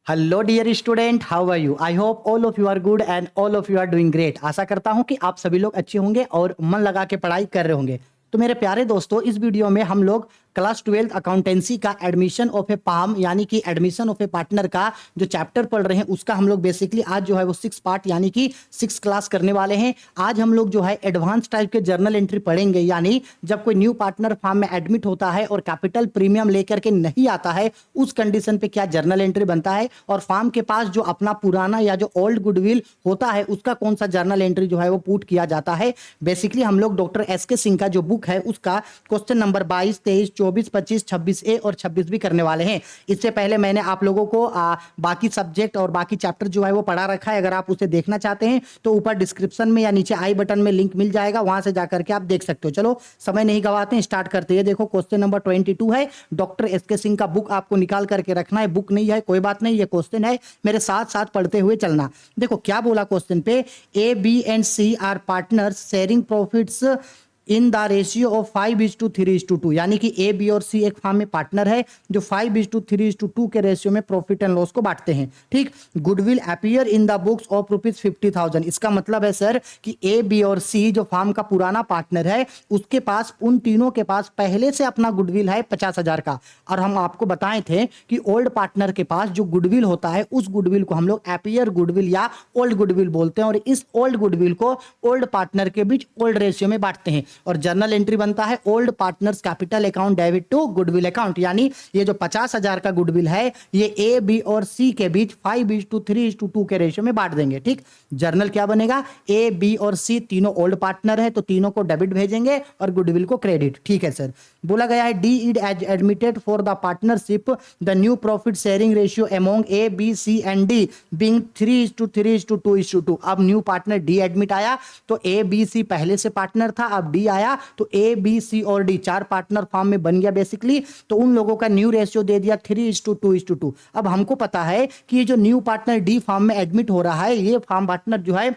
Hello dear student, how are you? I hope all of you are good and all of you are doing great. आशा करता हूं कि आप सभी लोग अच्छे होंगे और मन लगा के पढ़ाई कर रहे होंगे। तो मेरे प्यारे दोस्तों, इस वीडियो में हम लोग क्लास 12th अकाउंटेंसी का एडमिशन ऑफ ए पाम यानी कि एडमिशन ऑफ ए पार्टनर का जो चैप्टर पढ़ रहे हैं उसका हम लोग बेसिकली आज जो है वो 6 पार्ट यानी कि 6 क्लास करने वाले हैं। आज हम लोग जो है एडवांस टाइप के जर्नल एंट्री पढ़ेंगे, यानी जब कोई न्यू पार्टनर फार्म में एडमिट होता है और कैपिटल प्रीमियम लेकर के नहीं आता है, उस कंडीशन पे क्या जर्नल एंट्री बनता है और फार्म के पास जो अपना पुराना या जो ओल्ड गुडविल होता है उसका कौन सा जर्नल एंट्री जो है वो पुट किया जाता है। बेसिकली हम लोग डॉक्टर एस के सिंह का जो बुक है उसका क्वेश्चन नंबर 22, 23, 24, 25, 26A और 26 भी करने वाले हैं। इससे पहले मैंने आप लोगों को बाकी सब्जेक्ट और बाकी चैप्टर जो है वो पढ़ा रखा है। अगर आप उसे देखना चाहते हैं तो ऊपर डिस्क्रिप्शन में या नीचे आई बटन में लिंक मिल जाएगा, वहां से जाकर के आप देख सकते हो। चलो समय नहीं गवाते हैं, स्टार्ट करते हैं। देखो क्वेश्चन नंबर 22 है, डॉक्टर एस के सिंह का बुक आपको निकाल करके रखना है। बुक नहीं है कोई बात नहीं, ये क्वेश्चन है, मेरे साथ साथ पढ़ते हुए चलना। देखो क्या बोला क्वेश्चन पे, A B and C are partners sharing profits in the ratio of 5:3:2, यानी कि ए बी और सी एक फार्म में पार्टनर है जो 5:3:2 के रेशियो में प्रॉफिट एंड लॉस को बांटते हैं। ठीक, goodwill appear in the books of ₹50,000। इसका मतलब है सर कि ए बी और सी जो फार्म का पुराना पार्टनर है उसके पास, उन तीनों के पास पहले से अपना गुडविल है 50,000 का। और हम आपको बताए थे कि ओल्ड पार्टनर के पास जो गुडविल होता है उस गुडविल को हम लोग अपीयर गुडविल या ओल्ड गुडविल बोलते हैं, और इस ओल्ड गुडविल को ओल्ड पार्टनर के बीच ओल्ड रेशियो में बांटते हैं। और जर्नल एंट्री बनता है old partners capital account debit to goodwill account, यानी ये जो 50,000 का गुडविल है ये ए बी और सी के बीच 5:3:2 के रेशियो में बांट देंगे। ठीक, जर्नल क्या बनेगा, ए बी और सी तीनों ओल्ड पार्टनर है तो तीनों को डेबिट भेजेंगे और गुडविल को क्रेडिट। ठीक है सर, बोला गया है D is admitted for the partnership the new profit sharing ratio among A B C and D being 3:3:2:2। अब न्यू पार्टनर डी एडमिट आया तो ए बी सी पहले से पार्टनर था, अब डी आया तो ए बी सी और डी चार पार्टनर फॉर्म में बन गया बेसिकली। तो उन लोगों का न्यू रेशियो दे दिया 3:2:2। अब हमको पता है कि ये जो न्यू पार्टनर डी फॉर्म में एडमिट हो रहा है, ये फॉर्म पार्टनर जो है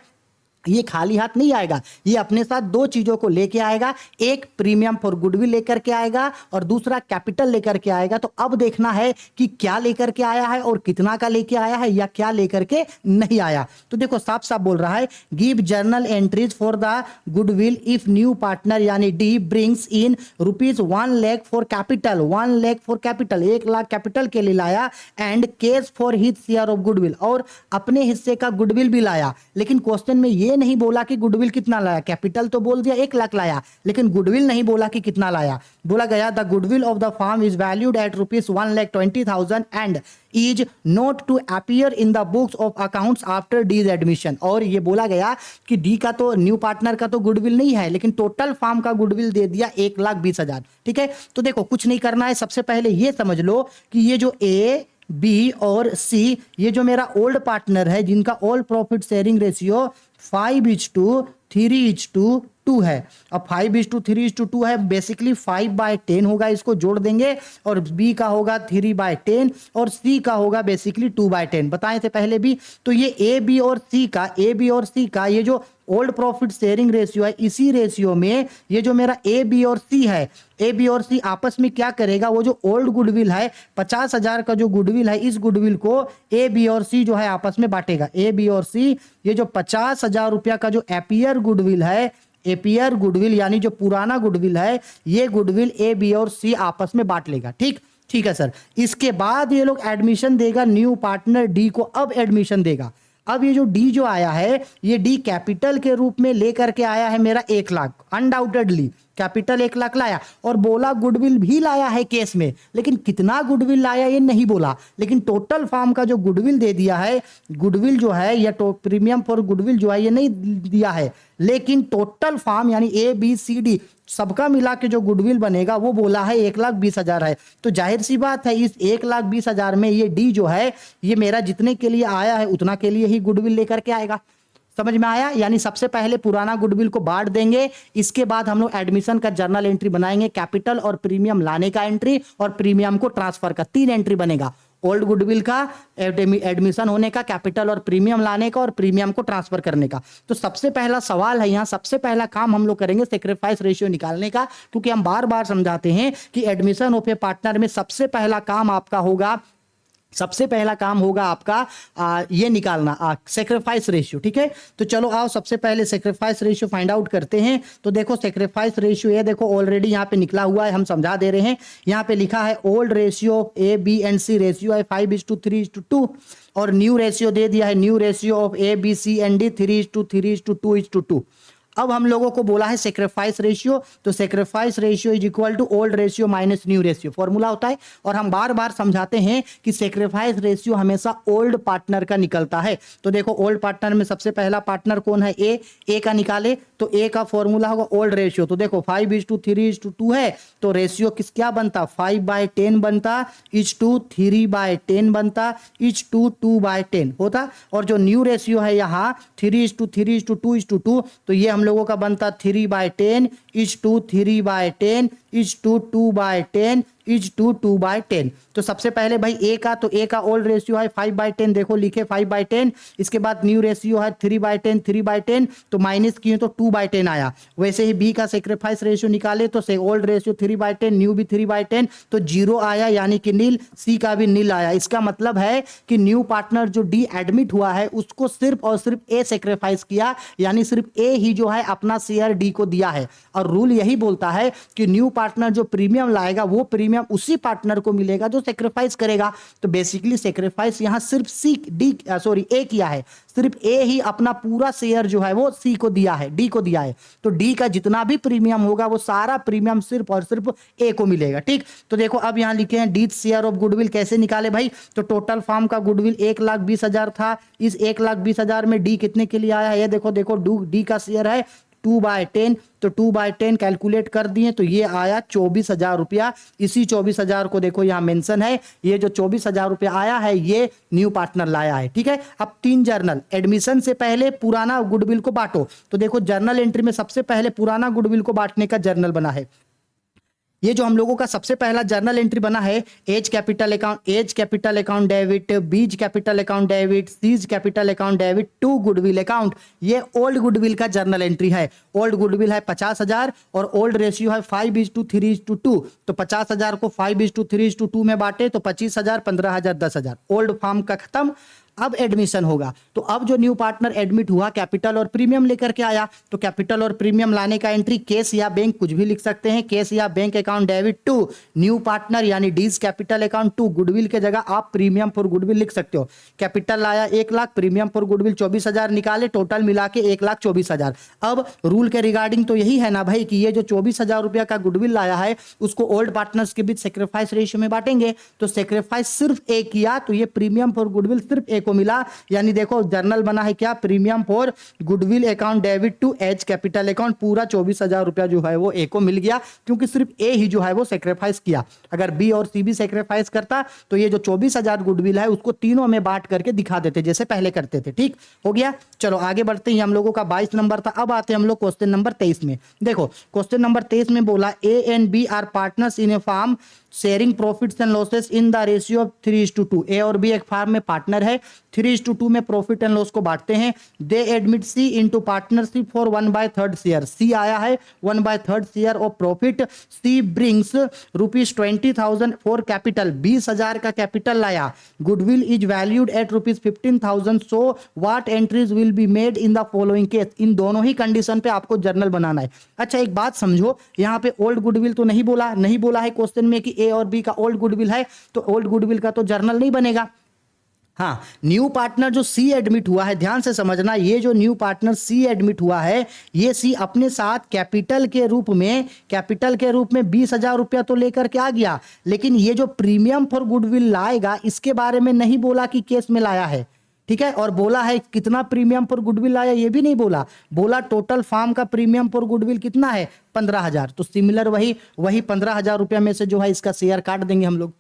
ये खाली हाथ नहीं आएगा, ये अपने साथ दो चीजों को लेके आएगा। एक प्रीमियम फॉर गुडविल लेकर के आएगा और दूसरा कैपिटल लेकर के आएगा। तो अब देखना है कि क्या लेकर के आया है और कितना का लेके आया है या क्या लेकर के नहीं आया। तो देखो साफ साफ बोल रहा है, give journal entries for the goodwill if new partner यानी D brings in ₹1 lakh for capital, 1 lakh for capital, 1 lakh capital के लिए लाया, and cash for his share of goodwill, और अपने हिस्से का गुडविल भी लाया। लेकिन क्वेश्चन में ये नहीं बोला कि गुडविल कितना लाया, कैपिटल तो बोल दिया 1 लाख लाया, लेकिन गुडविल नहीं बोला कि कितना लाया। बोला गया the goodwill of the firm is valued at ₹1,20,000 and is not to appear in the books of accounts after D's admission. और ये बोला गया कि डी का तो, न्यू पार्टनर का तो गुडविल नहीं है, लेकिन टोटल फर्म का गुडविल दे दिया 1,20,000। ठीक है, तो देखो कुछ नहीं करना है, सबसे पहले ये समझ लो कि ये जो ए बी और सी, ये जो मेरा ओल्ड पार्टनर है जिनका ऑल प्रॉफिट शेयरिंग रेशियो 5:3:2 है। अब 5:3:2 है, बेसिकली 5/10 होगा, इसको जोड़ देंगे, और बी का होगा 3/10 और सी का होगा बेसिकली 2/10, बताए थे पहले भी। तो ये ए बी और सी का ये जो ओल्ड प्रॉफिट शेयरिंग रेशियो है, इसी रेशियो में ये जो मेरा ए बी और सी है, ए बी और सी आपस में क्या करेगा, वो जो ओल्ड गुडविल है 50,000 का जो गुडविल है, इस गुडविल को ए बी और सी जो है आपस में बांटेगा। ए बी और सी ये जो 50,000 रुपया का जो एपियर गुडविल है, एपियर गुडविल यानी जो पुराना गुडविल है, ये गुडविल ए बी और सी आपस में बांट लेगा। ठीक, ठीक है सर। इसके बाद ये लोग एडमिशन देगा न्यू पार्टनर डी को, अब एडमिशन देगा। अब ये जो डी जो आया है, ये डी कैपिटल के रूप में लेकर के आया है मेरा 1 लाख, अनडाउटेडली कैपिटल 1 लाख लाया, और बोला गुडविल भी लाया है केस में, लेकिन कितना गुडविल लाया ये नहीं बोला। लेकिन टोटल फार्म का जो गुडविल दे दिया है, गुडविल जो है या प्रीमियम फॉर गुडविल जो है ये नहीं दिया है, लेकिन टोटल फार्म यानी ए बी सी डी सबका मिला के जो गुडविल बनेगा वो बोला है 1,20,000 है। तो जाहिर सी बात है इस 1,20,000 में ये डी जो है ये मेरा जितने के लिए आया है उतना के लिए ही गुडविल लेकर के आएगा। समझ में आया? यानी सबसे पहले पुराना गुडविल को बांट देंगे, इसके बाद हम लोग एडमिशन का जर्नल एंट्री बनाएंगे, कैपिटल और प्रीमियम लाने का एंट्री और प्रीमियम को ट्रांसफर का, 3 एंट्री बनेगा। ओल्ड गुडविल का एडमिशन होने का, कैपिटल और प्रीमियम लाने का और प्रीमियम को ट्रांसफर करने का। तो सबसे पहला सवाल है यहाँ, सबसे पहला काम हम लोग करेंगे सेक्रीफाइस रेशियो निकालने का, क्योंकि हम बार बार समझाते हैं कि एडमिशन ऑफ ए पार्टनर में सबसे पहला काम आपका होगा सबसे पहला काम होगा आपका ये निकालना सेक्रीफाइस रेशियो। ठीक है, तो चलो आओ सबसे पहले सेक्रीफाइस रेशियो फाइंड आउट करते हैं। तो देखो सेक्रीफाइस रेशियो ये देखो ऑलरेडी यहाँ पे निकला हुआ है, हम समझा दे रहे हैं। यहाँ पे लिखा है old ratio A B and C ratio है 5:3:2 और न्यू रेशियो दे दिया है new ratio of A B C and D 3:3:2:2। अब हम लोगों को बोला है सेक्रीफाइस रेशियो, तो sacrifice ratio is equal to old ratio minus new ratio formula होता है। और हम बार बार समझाते हैं कि सेक्रीफाइस रेशियो हमेशा ओल्ड पार्टनर का निकलता है। तो देखो ओल्ड पार्टनर में सबसे पहला पार्टनर कौन है, ए का निकाले तो ए का फॉर्मूला होगा ओल्ड रेशियो। तो देखो 5:3:2 है तो रेशियो क्या बनता, 5/10 बनता, इज टू 3/10 बनता, इज टू 2/10 होता। और जो न्यू रेशियो है यहाँ 3:3:2 तो ये हम लोगों का बनता 3/10 is to 3/10 is to 2/10 is to 2/10। तो सबसे पहले भाई ए का, तो ए का ओल्ड रेशियो है 5/10, देखो लिखे 5/10। इसके बाद न्यू रेशियो है 3/10 तो माइनस किए तो 2/10 आया। वैसे ही बी का सेक्रीफाइस रेशियो निकाले तो से ओल्ड रेशियो 3/10 न्यू भी 3/10 तो 0 आया यानी कि नील। सी का भी नील आया। इसका मतलब है कि न्यू पार्टनर जो डी एडमिट हुआ है उसको सिर्फ और सिर्फ ए सेक्रीफाइस किया, यानी सिर्फ ए ही जो है अपना शेयर डी को दिया है। और रूल यही बोलता है कि न्यू पार्टनर जो प्रीमियम लाएगा वो प्रीमियम उसी पार्टनर को मिलेगा जो सेक्रीफाइस करेगा। तो बेसिकली सेक्रीफाइस यहां सिर्फ ए किया है, सिर्फ ए ही अपना पूरा शेयर जो है वो सी को दिया है, डी को दिया है। तो डी का जितना भी प्रीमियम होगा वो सारा प्रीमियम सिर्फ और सिर्फ ए को मिलेगा। ठीक, तो देखो अब यहां लिखे हैं डी शेयर ऑफ गुडविल कैसे निकाले भाई। तो टोटल फार्म का गुडविल 1,20,000 था, इस 1,20,000 में डी कितने के लिए आया है, ये देखो डी का शेयर है 2/10 तो 2/10 कैलकुलेट कर दिए तो ये आया 24,000 रुपया। इसी 24,000 को देखो यहां मेंशन है, ये जो 24,000 रुपया आया है ये न्यू पार्टनर लाया है। ठीक है, अब 3 जर्नल एडमिशन से पहले पुराना गुडविल को बांटो। तो देखो जर्नल एंट्री में सबसे पहले पुराना गुडविल को बांटने का जर्नल बना है। ये जो हम लोगों का सबसे पहला जर्नल एंट्री बना है A's capital account debit, B's capital account debit, C's capital account debit to goodwill account. ये ओल्ड गुडविल का जर्नल एंट्री है। ओल्ड गुडविल है 50,000 और ओल्ड रेशियो है 5:3:2। तो 50,000 को 5:3:2 में बांटे तो 25,000, 15,000, 10,000। ओल्ड फार्म का खत्म। अब एडमिशन होगा। तो अब जो न्यू पार्टनर एडमिट हुआ कैपिटल और प्रीमियम लेकर के आया, तो कैपिटल और प्रीमियम लाने का एंट्री केस या बैंक कुछ भी लिख सकते हैं। केस या bank account debit to new partner यानी D's capital account to goodwill के जगह आप प्रीमियम फॉर गुडविल लिख सकते हो। कैपिटल लाया 1 लाख, प्रीमियम फॉर गुडविल 24,000 निकाले, टोटल मिला के 1,24,000। अब रूल के रिगार्डिंग तो यही है ना भाई कि ये जो 24,000 रुपया का गुडविल लाया है उसको ओल्ड पार्टनर्स के बीच सेक्रीफाइस रेशियो में बांटेंगे। तो सेक्रीफाइस सिर्फ ए किया तो ये प्रीमियम फॉर गुडविल सिर्फ ए को मिला, यानी देखो जर्नल बना है क्या, premium for goodwill account debit to A's capital account. पूरा 24,000 रुपया जो है वो ए को मिल गया क्योंकि सिर्फ ए ही जो है वो सेक्रीफाइस किया। अगर बी और सी भी सेक्रीफाइस करता तो ये जो 24,000 गुडविल है उसको तीनों में बांट करके दिखा देते जैसे पहले करते थे। ठीक हो गया, चलो आगे बढ़ते हैं। हम लोगों का 22 नंबर था। अब आते हैं हम लोग क्वेश्चन नंबर 23 में। देखो क्वेश्चन नंबर 23 में बोला A and B are partners in a firm sharing profits and losses in the ratio of 3:2। A और बी एक फार्म में पार्टनर है, 3:2 में प्रॉफिट एंड लॉस को बांटते हैं। They admit C into partnership for 1/3 share. C आया है 1/3 share of profit. C brings ₹20,000 for capital, 20,000 का कैपिटल लाया। Goodwill is valued at ₹15,000। So what entries will be made in the following case. इन दोनों ही कंडीशन पे आपको journal बनाना है। अच्छा एक बात समझो, यहाँ पे ओल्ड गुडविल तो नहीं बोला है क्वेश्चन में कि ए और बी का ओल्ड गुडविल है, तो ओल्ड गुडविल का तो जर्नल नहीं बनेगा। हाँ, न्यू पार्टनर जो सी एडमिट हुआ है, ध्यान से समझना, ये जो न्यू पार्टनर सी एडमिट हुआ है ये सी अपने साथ कैपिटल के रूप में 20,000 रुपया तो लेकर के आ गया, लेकिन ये जो प्रीमियम फॉर गुडविल लाएगा इसके बारे में नहीं बोला कि केस में लाया है। ठीक है, और बोला है कितना प्रीमियम फॉर गुडविल लाया ये भी नहीं बोला टोटल फार्म का प्रीमियम फॉर गुडविल कितना है 15,000। तो सिमिलर वही 15,000 रुपया में से जो है इसका शेयर काट देंगे हम लोग।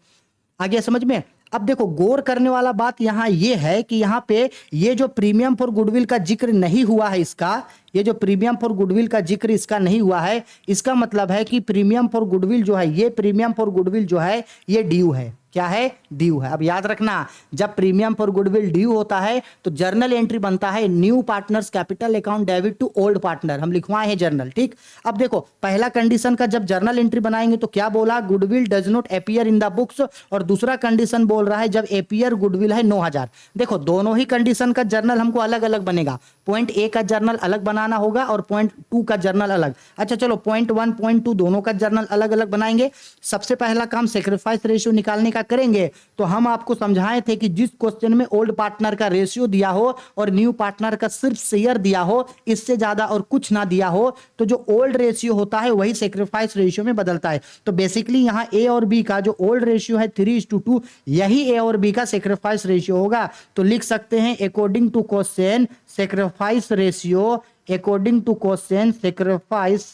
आगे समझ में। अब देखो गौर करने वाला बात यहां ये है कि यहां पे ये जो प्रीमियम फॉर गुडविल का जिक्र नहीं हुआ है इसका, ये जो प्रीमियम फॉर गुडविल का जिक्र इसका नहीं हुआ है, इसका मतलब है कि प्रीमियम फॉर गुडविल जो है, ये प्रीमियम फॉर गुडविल जो है ये ड्यू है। क्या है? ड्यू है। अब याद रखना, जब प्रीमियम फॉर गुडविल ड्यू होता है तो जर्नल एंट्री बनता है new partners capital account debit to old partner. हम लिखवाए हैं जर्नल। ठीक, अब देखो पहला कंडीशन का जब जर्नल एंट्री बनाएंगे तो क्या बोला? Goodwill does not appear in the books, और दूसरा कंडीशन बोल रहा है जब अपीयर गुडविल है 9000। देखो दोनों ही कंडीशन का जर्नल हमको अलग अलग बनेगा। पॉइंट ए का जर्नल अलग बनाना होगा और पॉइंट 2 का जर्नल अलग। अच्छा चलो, पॉइंट 1 पॉइंट 2 दोनों का जर्नल अलग अलग बनाएंगे। सबसे पहला काम सेक्रीफाइस रेशियो निकालने का करेंगे। तो हम आपको समझाए थे कि जिस क्वेश्चन में ओल्ड पार्टनर का रेशियो दिया हो और न्यू पार्टनर का सिर्फ शेयर दिया हो, इससे ज्यादा और कुछ ना दिया हो, तो जो ओल्ड रेशियो होता है वही सेक्रीफाइस रेशियो में बदलता है। तो बेसिकली यहां ए और बी का जो ओल्ड रेशियो है 3:2, यही ए और बी का सेक्रीफाइस रेशियो होगा। तो लिख सकते हैं according to question sacrifice ratio, according to question sacrifice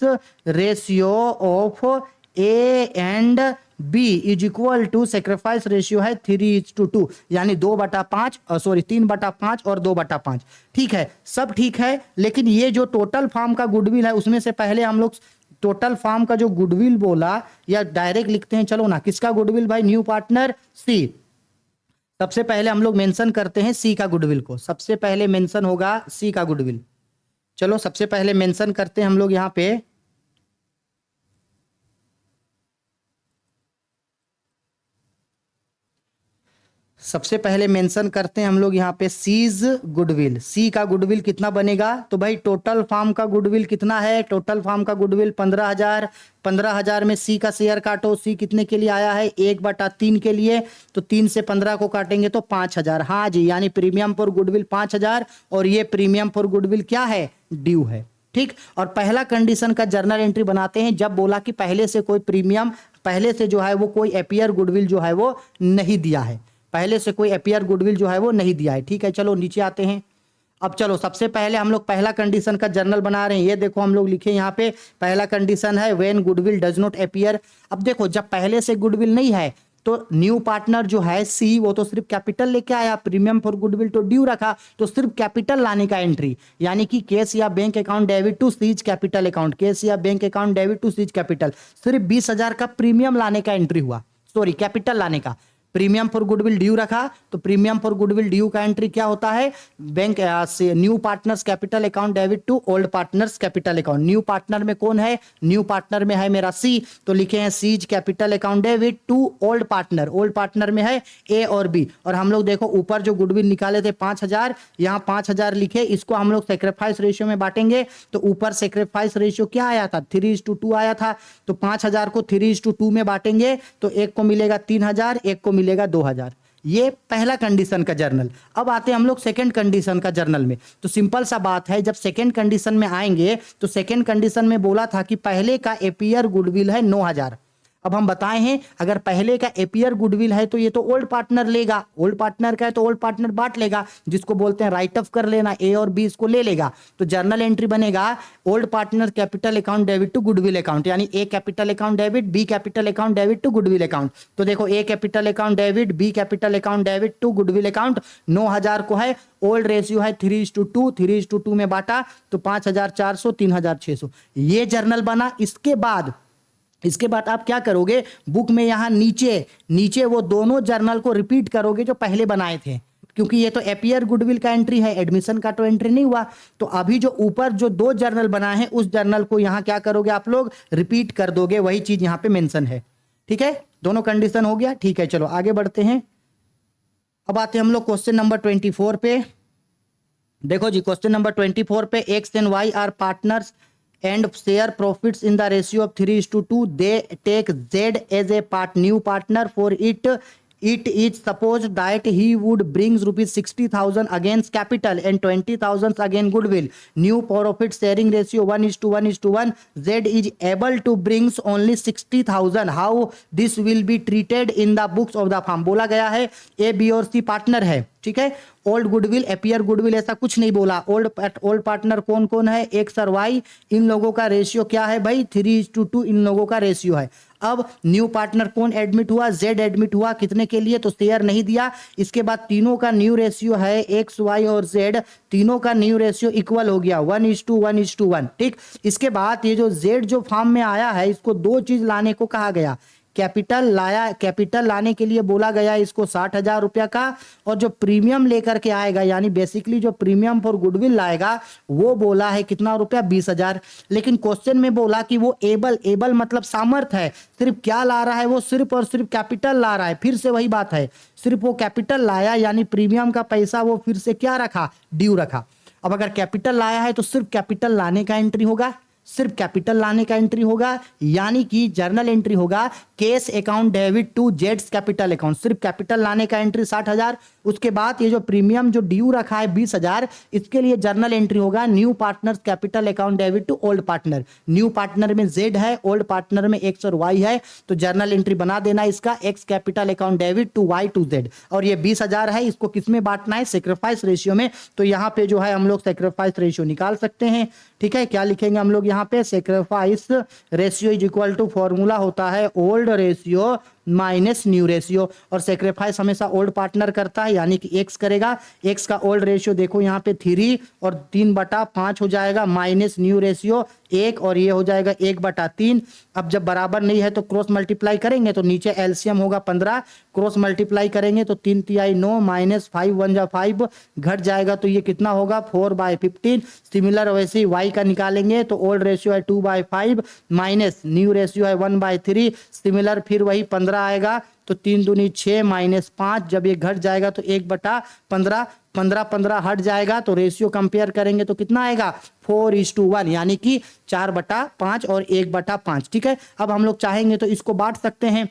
ratio of A and B is equal to sacrifice ratio है 3:2, यानी 2/5, सॉरी 3/5 और 2/5। ठीक है, सब ठीक है, लेकिन ये जो टोटल फार्म का गुडविल है उसमें से पहले हम लोग टोटल फार्म का जो गुडविल बोला, या डायरेक्ट लिखते हैं, चलो ना, किसका गुडविल भाई? New partner C. सबसे पहले हम लोग मेंशन करते हैं सी का गुडविल को। सबसे पहले मेंशन होगा सी का गुडविल। चलो सबसे पहले मेंशन करते हैं हम लोग यहां पे सबसे पहले मेंशन करते हैं हम लोग यहाँ पे सीज गुडविल। सी का गुडविल कितना बनेगा? तो भाई टोटल फार्म का गुडविल कितना है? टोटल फार्म का गुडविल 15,000। 15,000 में सी का शेयर काटो, सी कितने के लिए आया है? 1/3 के लिए। तो 3 से 15 को काटेंगे तो 5,000। हाँ जी, यानी प्रीमियम फॉर गुडविल 5,000, और ये प्रीमियम फॉर गुडविल क्या है? ड्यू है। ठीक, और पहला कंडीशन का जर्नल एंट्री बनाते हैं जब बोला कि पहले से कोई प्रीमियम, पहले से जो है वो कोई अपीयर गुडविल जो है वो नहीं दिया है। पहले से कोई अपीयर गुडविल जो है वो नहीं दिया है। ठीक है, चलो नीचे आते हैं। अब चलो सबसे पहले हम लोग पहला कंडीशन का जर्नल बना रहे हैं। ये देखो हम लोग लिखे यहाँ पे, पहला कंडीशन है when goodwill does not appear. अब देखो जब पहले से गुडविल नहीं है तो न्यू पार्टनर जो है सी, वो तो सिर्फ कैपिटल लेके आया, प्रीमियम फॉर गुडविल तो ड्यू रखा, तो सिर्फ कैपिटल लाने का एंट्री, यानी कि केस या bank account debit to C's capital account, cash या bank account debit to C's capital, सिर्फ 20,000 का प्रीमियम लाने का एंट्री हुआ, सॉरी कैपिटल लाने का। प्रीमियम फॉर गुडविल ड्यू रखा, तो प्रीमियम फॉर गुडविल ड्यू का एंट्री क्या होता है? बैंक से new partners capital account debit to old partners capital account. New partner में कौन है? न्यू पार्टनर में है मेरा सी, तो लिखे हैं C's capital account debit to old partner. Old partner में है ए और बी, और हम लोग देखो ऊपर जो गुडविल निकाले थे 5,000, यहाँ 5,000 लिखे, इसको हम लोग सेक्रीफाइस रेशियो में बांटेंगे। तो ऊपर सेक्रीफाइस रेशियो क्या आया था? 3:2 आया था। तो 5,000 को 3:2 में बांटेंगे तो एक को मिलेगा 3,000, एक को मिलेगा 2,000। ये पहला कंडीशन का जर्नल। अब आते हैं हम लोग सेकंड कंडीशन का जर्नल में। तो सिंपल सा बात है, जब सेकंड कंडीशन में आएंगे तो सेकंड कंडीशन में बोला था कि पहले का अपीयर गुडविल है 9,000। अब हम बताए हैं अगर पहले का अपीयर गुडविल है तो ये तो ओल्ड पार्टनर लेगा, ओल्ड पार्टनर का है तो ओल्ड पार्टनर बांट लेगा, जिसको बोलते हैं राइट ऑफ कर लेना, ए और बी इसको ले लेगा। तो जर्नल एंट्री बनेगा old partner capital account debit to goodwill account, यानी A capital account debit, B capital account debit to goodwill account. तो देखो A capital account debit, B capital account debit to goodwill account. 9,000 को है, old ratio है 3:2, 3:2 में बांटा तो 5,400, 3,600, ये जर्नल बना। इसके बाद आप क्या करोगे? बुक में यहां नीचे वो दोनों जर्नल को रिपीट करोगे जो पहले बनाए थे, क्योंकि ये तो अपीयर गुडविल का एंट्री है, एडमिशन का तो एंट्री नहीं हुआ। तो अभी जो ऊपर जो 2 जर्नल बनाए हैं उस जर्नल को यहां क्या करोगे आप लोग? रिपीट कर दोगे, वही चीज यहां पे मेंशन है। ठीक है, दोनों कंडीशन हो गया। ठीक है, चलो आगे बढ़ते हैं। अब आते हैं हम लोग क्वेश्चन नंबर 24 पे। देखो जी, क्वेश्चन नंबर 24 पे X and Y are partners and share profits in the ratio of 3:2. They take Z as a new partner. For it is supposed that he would bring rupees 60,000 against capital and 20,000 against goodwill. New profit sharing ratio 1:1:1. Z is able to brings only 60,000. How this will be treated in the books of the firm? बोला गया है A, B और C partner है, ठीक है। Old goodwill, appear goodwill ऐसा कुछ नहीं बोला। ओल्ड पार्टनर कौन कौन है, एक्स और वाई, इन लोगों का रेशियो क्या है भाई 3:2, इन लोगों का रेशियो है। अब न्यू पार्टनर कौन एडमिट हुआ, जेड एडमिट हुआ, कितने के लिए, तो शेयर नहीं दिया। इसके बाद तीनों का न्यू रेशियो है एक्स वाई और जेड, तीनों का न्यू रेशियो इक्वल हो गया 1:1:1, ठीक। इसके बाद ये जो जेड जो फॉर्म में आया है, इसको दो चीज लाने को कहा गया। कैपिटल लाया, कैपिटल लाने के लिए बोला गया इसको 60,000 रुपया का, और जो प्रीमियम लेकर के आएगा यानी बेसिकली जो प्रीमियम फॉर गुडविल लाएगा वो बोला है कितना रुपया 20,000। लेकिन क्वेश्चन में बोला कि वो एबल मतलब सामर्थ है, सिर्फ क्या ला रहा है वो, सिर्फ और सिर्फ कैपिटल ला रहा है। फिर से वही बात है, सिर्फ वो कैपिटल लाया यानी प्रीमियम का पैसा वो फिर से क्या रखा, ड्यू रखा। अब अगर कैपिटल लाया है तो सिर्फ कैपिटल लाने का एंट्री होगा, सिर्फ कैपिटल लाने का एंट्री होगा, यानी कि जर्नल एंट्री होगा केस अकाउंट डेबिट टू जेड्स कैपिटल अकाउंट, सिर्फ कैपिटल लाने का एंट्री 60,000। उसके बाद ये जो प्रीमियम जो ड्यू रखा है 20,000, इसके लिए जर्नल एंट्री होगा new partner capital account debit to old partner. New partner में जेड है, ओल्ड पार्टनर में एक्स और वाई है, तो जर्नल एंट्री बना देना इसका X capital account debit to Y to Z. और ये 20,000 है, इसको किसमें बांटना है, सेक्रीफाइस रेशियो में। तो यहाँ पे जो है हम लोग सेक्रीफाइस रेशियो निकाल सकते हैं, ठीक है। क्या लिखेंगे हम लोग यहाँ पे, sacrifice ratio is equal to, formula होता है old ratio minus new ratio, और सेक्रीफाइस हमेशा ओल्ड पार्टनर करता है यानी कि एक्स करेगा। एक्स का ओल्ड रेशियो देखो यहाँ पे 3 और 3/5 हो जाएगा, माइनस न्यू रेशियो 1 और ये हो जाएगा 1/3। अब जब बराबर नहीं है तो क्रॉस मल्टीप्लाई करेंगे तो नीचे एलसीएम होगा 15, क्रॉस मल्टीप्लाई करेंगे तो 3 तिहाई 9 माइनस 5 1 जा 5 घट जाएगा, तो ये कितना होगा 4/15। सिमिलर वैसे ही वाई का निकालेंगे तो ओल्ड रेशियो है 2/5 माइनस न्यू रेशियो है 1/3। सिमिलर फिर वही 15 आएगा तो 3 दूनी 6 माइनस 5, जब ये घट जाएगा तो 1/15, 15 हट जाएगा तो रेशियो कंपेयर करेंगे तो कितना आएगा 4:1, यानी कि 4/5 और 1/5, ठीक है। अब हम लोग चाहेंगे तो इसको बांट सकते हैं।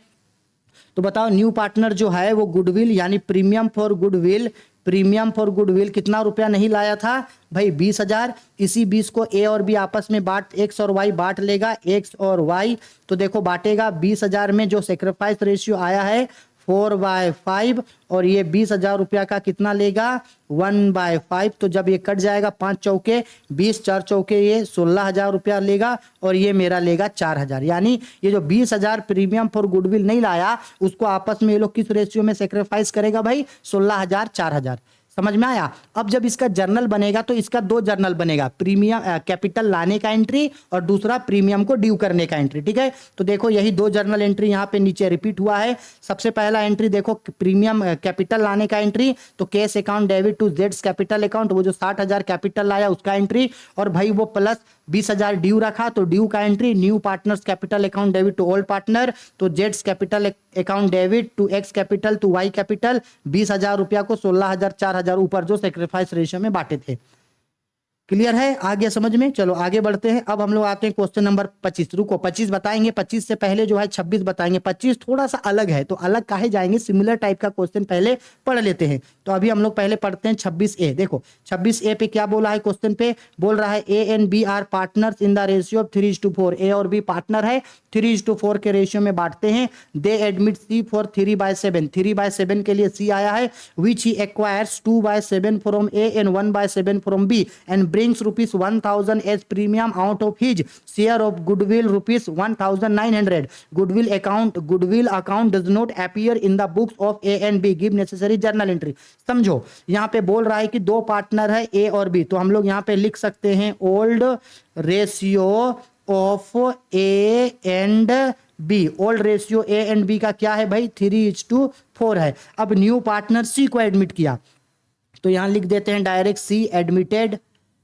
तो बताओ न्यू पार्टनर जो है वो गुडविल यानी प्रीमियम फॉर गुडविल कितना रुपया नहीं लाया था भाई 20,000। इसी 20 को ए और बी आपस में बांट, एक्स और वाई बांट लेगा, एक्स और वाई तो देखो बांटेगा 20,000 में जो सेक्रीफाइस रेशियो आया है 4/5 और ये 20,000 रुपया का कितना लेगा 1/5। तो जब ये कट जाएगा 5 चौके 20, 4 चौके ये 16,000 रुपया लेगा और ये मेरा लेगा 4,000। यानी ये जो 20,000 प्रीमियम फॉर गुडविल नहीं लाया उसको आपस में ये लोग किस रेशियो में सेक्रीफाइस करेगा भाई 16,000 4,000। समझ में आया। अब जब इसका जर्नल बनेगा तो इसका 2 जर्नल बनेगा, प्रीमियम कैपिटल लाने का एंट्री और दूसरा प्रीमियम को ड्यू करने का एंट्री, ठीक है। तो देखो यही 2 जर्नल एंट्री यहाँ पे नीचे रिपीट हुआ है। सबसे पहला एंट्री देखो प्रीमियम कैपिटल लाने का एंट्री, तो केस अकाउंट डेबिट टू जेड्स कैपिटल अकाउंट, वो जो 60,000 कैपिटल लाया उसका एंट्री, और भाई वो प्लस 20,000 ड्यू रखा तो ड्यू का entry, new partners capital account debit to old partner, तो जेड्स capital account debit to X capital to Y capital, 20,000 रुपया को 16,000 4,000 ऊपर जो सेक्रीफाइस रेशियो में बांटे थे। क्लियर है, आ गया समझ में। चलो आगे बढ़ते हैं। अब हम लोग आते हैं क्वेश्चन नंबर 25। रुको 25 बताएंगे, 25 से पहले जो है 26 बताएंगे। 25 थोड़ा सा अलग है तो अलग काहे जाएंगे, सिमिलर टाइप का क्वेश्चन पहले पढ़ लेते हैं। तो अभी हम लोग पहले पढ़ते हैं 26A। देखो 26A पे क्या बोला है क्वेश्चन पे, बोल रहा है A and B are partners in the ratio of 3:4। A और बी पार्टनर है, 3:4 के रेशियो में बांटते हैं। दे एडमिट सी फॉर 3/7, 3/7 के लिए सी आया है, which he acquires 2/7 from A and 1/7 from B and brings rupees 1,000 as premium out of his share of goodwill rupees 1,900. Goodwill account does not appear in the books of A and B. Give necessary journal entry. समझो यहाँ पे बोल रहा है कि 2 partner है A और B, तो हम लोग यहाँ पे लिख सकते हैं old ratio of A and B। Old ratio A and B का क्या है भाई 3:4 है। अब न्यू पार्टनर C को एडमिट किया तो यहां लिख देते हैं डायरेक्ट C एडमिटेड,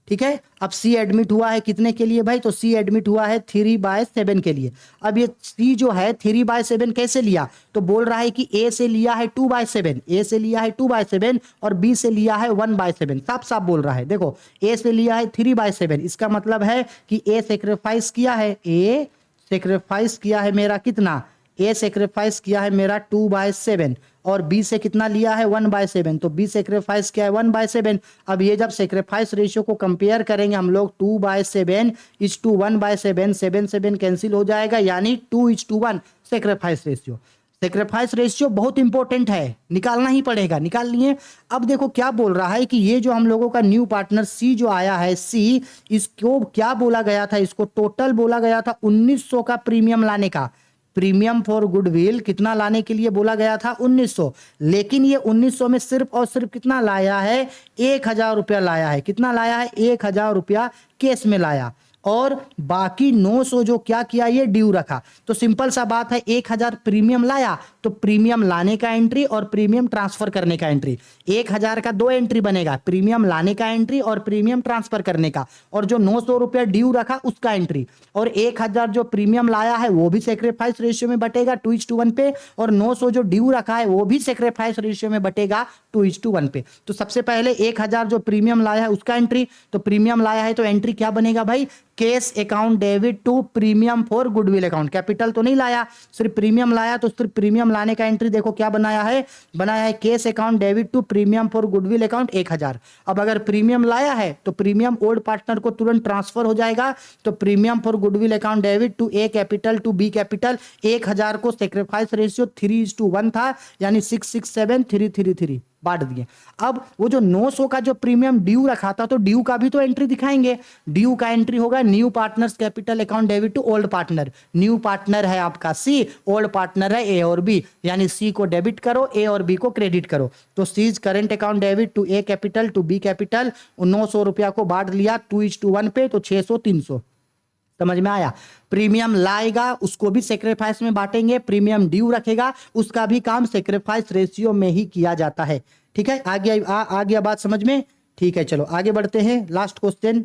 ठीक है। अब C एडमिट हुआ है कितने के लिए भाई, तो C एडमिट हुआ है 3/7 के लिए। अब ये C जो है 3/7 कैसे लिया, तो बोल रहा है कि A से लिया है 2/7, A से लिया है 2/7 और B से लिया है 1/7। साफ साफ बोल रहा है, देखो A से लिया है 3/7, इसका मतलब है कि A सेक्रीफाइस किया है, A सेक्रीफाइस किया है मेरा कितना, A सेक्रीफाइस किया है मेरा 2/7 और B से कितना लिया है 1/7, तो B सेक्रीफाइस किया है 1/7। अब ये जब सेक्रीफाइस रेशियो को कंपेयर करेंगे हम लोग 2/7 इज टू 1/7, 7 कैंसिल हो जाएगा यानी 2:1 सेक्रीफाइस रेशियो। सेक्रीफाइस रेशियो बहुत इंपॉर्टेंट है, निकालना ही पड़ेगा, निकाल लिए। अब देखो क्या बोल रहा है कि ये जो हम लोगों का न्यू पार्टनर सी जो आया है, सी, इसको क्या बोला गया था, इसको टोटल बोला गया था 1900 का प्रीमियम लाने का। प्रीमियम फॉर गुडविल कितना लाने के लिए बोला गया था, 1900। लेकिन ये 1900 में सिर्फ और सिर्फ कितना लाया है, 1000 रुपया लाया है। कितना लाया है, 1000 रुपया कैश में लाया, और बाकी 900 जो क्या किया, ये ड्यू रखा। तो सिंपल सा बात है, 1000 प्रीमियम लाया तो प्रीमियम लाने का एंट्री और प्रीमियम ट्रांसफर करने का एंट्री, 1000 का 2 एंट्री बनेगा, प्रीमियम लाने का एंट्री और प्रीमियम ट्रांसफर करने का, और जो 900 रुपया ड्यू रखा उसका एंट्री, और 1000 जो प्रीमियम लाया है वो भी सेक्रीफाइस रेशियो में बटेगा 2:1 पे, और 900 जो ड्यू रखा है वो भी सेक्रीफाइस रेशियो में बटेगा 2:1 पे। तो सबसे पहले 1000 जो प्रीमियम लाया है उसका एंट्री, तो प्रीमियम लाया है तो एंट्री क्या बनेगा भाई, cash account debit to premium for goodwill account. Capital तो नहीं लाया, सिर्फ प्रीमियम लाया, तो सिर्फ प्रीमियम लाने का एंट्री देखो क्या बनाया है, cash account debit to premium for goodwill account 1000। अब अगर प्रीमियम लाया है तो प्रीमियम ओल्ड पार्टनर को तुरंत ट्रांसफर हो जाएगा, तो premium for goodwill account debit to A capital to B capital, 1000 को सेक्रीफाइस रेशियो 3:1 था, यानी 667,333 बांट दिए। अब वो जो 900 का जो प्रीमियम ड्यू रखा था, तो ड्यू का भी तो एंट्री दिखाएंगे। ड्यू का एंट्री होगा new partners capital account debit to old partner. New partner है आपका सी, ओल्ड पार्टनर है ए और बी, यानी सी को डेबिट करो, ए और बी को क्रेडिट करो। तो C's current account debit to A capital to B capital, 900 रुपया को बांट लिया 2:1 पे, तो 600 300। समझ में आया। प्रीमियम लाएगा उसको भी सेक्रीफाइस में बांटेंगे, प्रीमियम ड्यू रखेगा उसका भी काम सेक्रीफाइस रेशियो में ही किया जाता है। ठीक है, आ गया बात समझ में। ठीक है, चलो आगे बढ़ते हैं। लास्ट क्वेश्चन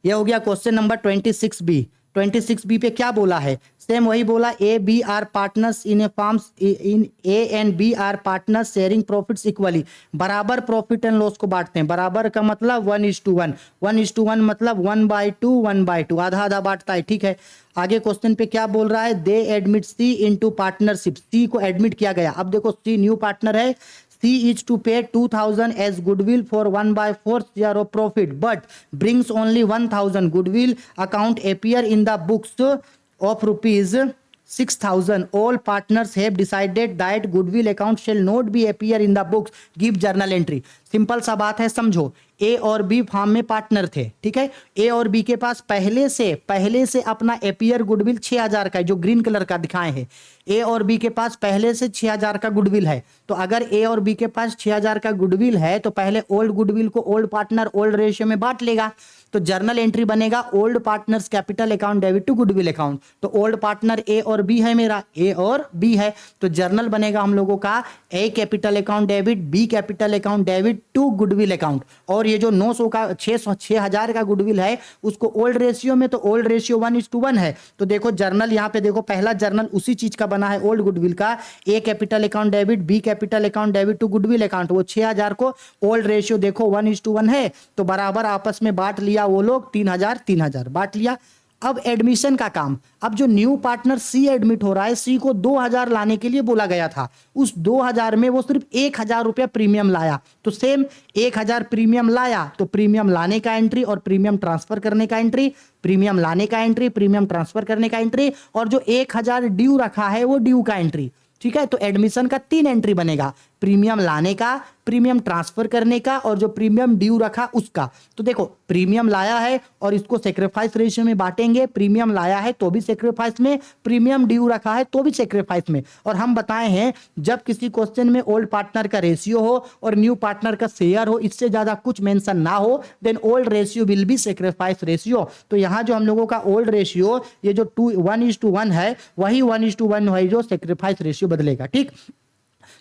ये हो गया क्वेश्चन नंबर 26B। 26B पे क्या बोला है, सेम वही बोला, A B are partners in a firms, in A and B are partners sharing profits equally, बराबर प्रॉफिट एंड लॉस को बांटते हैं। बराबर का मतलब 1:1, 1:1 मतलब 1/2, 1/2, आधा आधा बांटता है। ठीक है, आगे क्वेश्चन पे क्या बोल रहा है, they admit C into partnership, C को एडमिट किया गया। अब देखो सी न्यू पार्टनर है, C is to pay 2000 as goodwill for 1/4 share of profit, but brings only 1000 goodwill account appear in the books of rupees 6000. All partners have decided that goodwill account shall not be appear in the books. Give journal entry. Simple सा बात है, समझो। ए और B farm में partner थे, ठीक है। ए और बी के पास पहले से अपना एपियर गुडविल 6000 का है, जो ग्रीन कलर का दिखाए हैं। ए और बी के पास पहले से 6000 का गुडविल है। तो अगर ए और बी के पास 6000 का गुडविल है तो पहले ओल्ड गुडविल को ओल्ड पार्टनर ओल्ड रेशियो में बांट लेगा। तो जर्नल एंट्री बनेगा old partners capital account debit to goodwill account. तो ओल्ड पार्टनर ए और बी है, मेरा ए और बी है, तो जर्नल बनेगा हम लोगों का A capital account debit B capital account debit to goodwill account. और ये जो 900 का 6000 का गुडविल है उसको ओल्ड रेशियो में, तो ओल्ड रेशियो 1:1 है। तो देखो जर्नल यहाँ पे देखो, पहला जर्नल उसी चीज का बना है, ओल्ड गुडविल का, A capital account debit B capital account debit to goodwill account. वो 6000 को ओल्ड रेशियो देखो 1:1 है, तो बराबर आपस में बांट लिया वो लोग, 3000 बांट लिया। अब एडमिशन का काम, अब जो न्यू पार्टनर सी एडमिट हो रहा है, सी को 2000 लाने के लिए बोला गया था। उस 2000 में वो सिर्फ 1000 रुपया प्रीमियम लाया। तो सेम 1000 प्रीमियम लाया तो प्रीमियम लाने का एंट्री और प्रीमियम ट्रांसफर करने का एंट्री, प्रीमियम लाने का एंट्री, प्रीमियम ट्रांसफर करने का एंट्री, और जो 1000 ड्यू रखा है वो ड्यू का एंट्री। ठीक है, तो एडमिशन का 3 एंट्री बनेगा, प्रीमियम लाने का, प्रीमियम ट्रांसफर करने का, और जो प्रीमियम ड्यू रखा उसका। तो देखो प्रीमियम लाया है और इसको सेक्रीफाइस रेशियो में बांटेंगे, प्रीमियम लाया है तो भी सेक्रीफाइस में, प्रीमियम ड्यू रखा है तो भी सेक्रीफाइस में। और हम बताए हैं जब किसी क्वेश्चन में ओल्ड पार्टनर का रेशियो हो और न्यू पार्टनर का शेयर हो, इससे ज्यादा कुछ मेंशन ना हो, then old ratio will be sacrifice ratio. तो यहाँ जो हम लोगों का ओल्ड रेशियो ये जो 1:1 है, वही 1:1 है जो सेक्रीफाइस रेशियो बदलेगा। ठीक,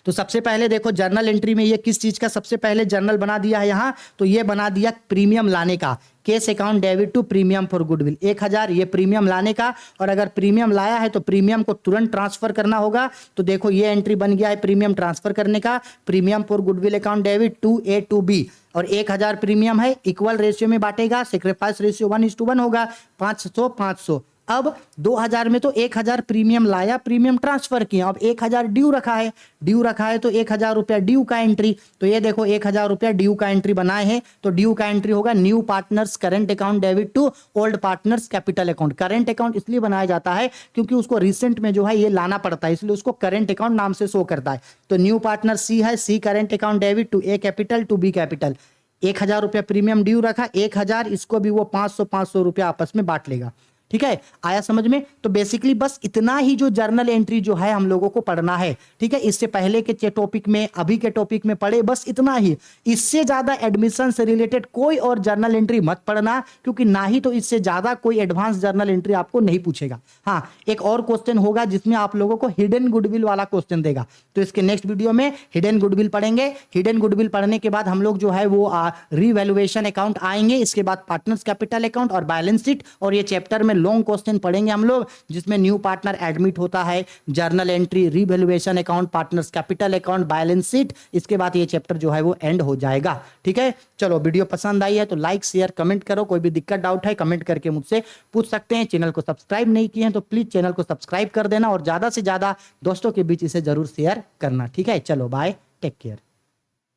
तो सबसे पहले देखो जर्नल एंट्री में ये किस चीज का सबसे पहले जर्नल बना दिया है यहाँ, तो ये बना दिया प्रीमियम लाने का, cash account debit to premium for goodwill 1000, ये प्रीमियम लाने का। और अगर प्रीमियम लाया है तो प्रीमियम को तुरंत ट्रांसफर करना होगा। तो देखो ये एंट्री बन गया है प्रीमियम ट्रांसफर करने का, premium for goodwill account debit to A to B. और 1000 प्रीमियम है, इक्वल रेशियो में बांटेगा, सेक्रीफाइस रेशियो 1:1 होगा, 500 500। अब 2000 में तो 1000 प्रीमियम लाया, प्रीमियम ट्रांसफर किया, अब 1000 ड्यू रखा है, ड्यू रखा है तो 1000 रुपया ड्यू का एंट्री, तो ये देखो 1000 रुपया ड्यू का एंट्री बनाए हैं, तो ड्यू का एंट्री होगा new partners current account debit to old partners capital account. Current account इसलिए बनाया जाता है क्योंकि उसको रिसेंट में जो है ये लाना पड़ता है, इसलिए उसको करंट अकाउंट नाम से शो करता है। तो न्यू पार्टनर सी है, C current account debit to A capital to B capital. 1000 रुपया प्रीमियम ड्यू रखा, 1000 इसको भी वो 500 रुपया आपस में बांट लेगा। ठीक है, आया समझ में? तो बेसिकली बस इतना ही जो जर्नल एंट्री जो है हम लोगों को पढ़ना है। ठीक है, इससे पहले के टॉपिक में, अभी के टॉपिक में पढ़े बस इतना ही। इससे ज्यादा एडमिशन से रिलेटेड कोई और जर्नल एंट्री मत पढ़ना, क्योंकि ना ही तो इससे ज्यादा कोई एडवांस जर्नल एंट्री आपको नहीं पूछेगा। हाँ, एक और क्वेश्चन होगा जिसमें आप लोगों को हिडन गुडविल वाला क्वेश्चन देगा, तो इसके नेक्स्ट वीडियो में हिडन गुडविल पढ़ेंगे। हिडन गुडविल पढ़ने के बाद हम लोग जो है वो रीवैल्यूएशन अकाउंट आएंगे, इसके बाद पार्टनर्स कैपिटल अकाउंट और बैलेंस शीट, और ये चैप्टर में लॉन्ग क्वेश्चन पढ़ेंगे हम लोग जिसमें न्यू पार्टनर एडमिट होता है, journal entry, revaluation account, partners capital account, balance sheet. इसके बाद ये चैप्टर जो है वो एंड हो जाएगा। ठीक है, चलो वीडियो पसंद आई है तो लाइक शेयर कमेंट करो, कोई भी दिक्कत डाउट है कमेंट करके मुझसे पूछ सकते हैं। चैनल को सब्सक्राइब नहीं किए हैं तो प्लीज चैनल को सब्सक्राइब कर देना और ज्यादा से ज्यादा दोस्तों के बीच इसे जरूर शेयर करना। ठीक है, चलो बाय, टेक केयर।